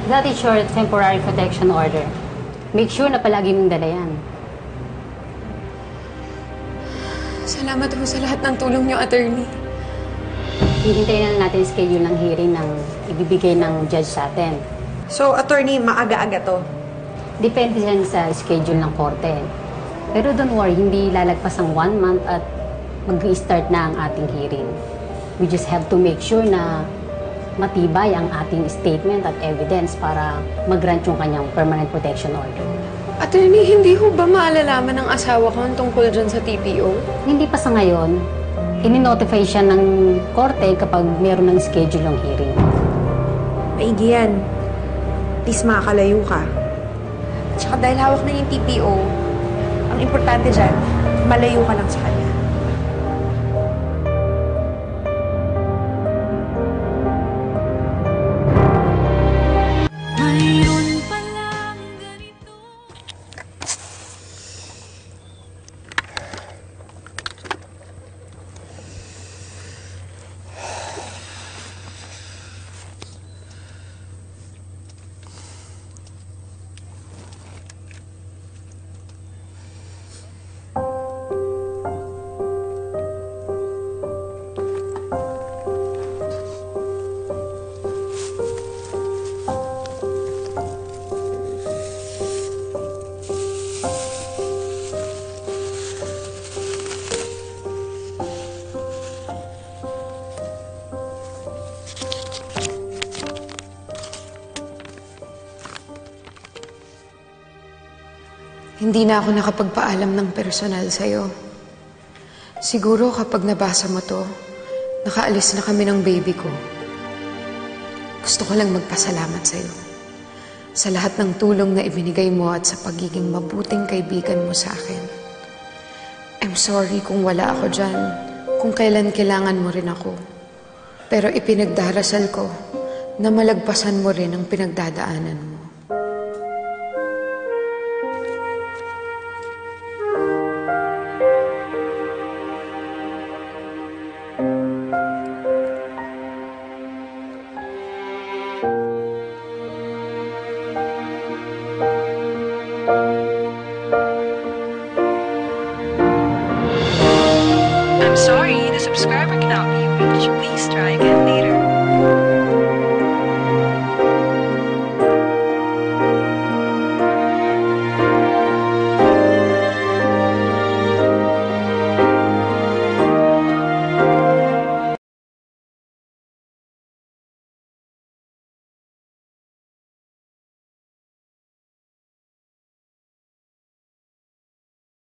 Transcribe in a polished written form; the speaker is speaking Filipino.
That is your temporary protection order. Make sure na palagi mong dala yan. Salamat po sa lahat ng tulong niyo, attorney. Hihintayin na natin schedule ng hearing ng ibibigay ng judge sa atin. So, attorney, maaga-aga to? Depende yan sa schedule ng korte. Pero don't worry, hindi lalagpas ang 1 month at mag-i-start na ang ating hearing. We just have to make sure na matibay ang ating statement at evidence para mag-grant yung kanyang permanent protection order. Attorney, hindi ho ba maalalaman ng asawa ko ang tungkol dyan sa TPO? Hindi pa sa ngayon, ini-notify siya ng korte kapag meron ng schedule ng hearing. Maigi yan. Please, makakalayo ka. At saka dahil hawak na yung TPO, ang importante dyan, malayo ka lang sa kanya. Hindi na ako nakapagpaalam ng personal sa'yo. Siguro kapag nabasa mo to, nakaalis na kami ng baby ko. Gusto ko lang magpasalamat sa'yo. Sa lahat ng tulong na ibinigay mo at sa pagiging mabuting kaibigan mo sa akin. I'm sorry kung wala ako dyan, kung kailan kailangan mo rin ako. Pero ipinagdarasal ko na malagpasan mo rin ang pinagdadaanan mo.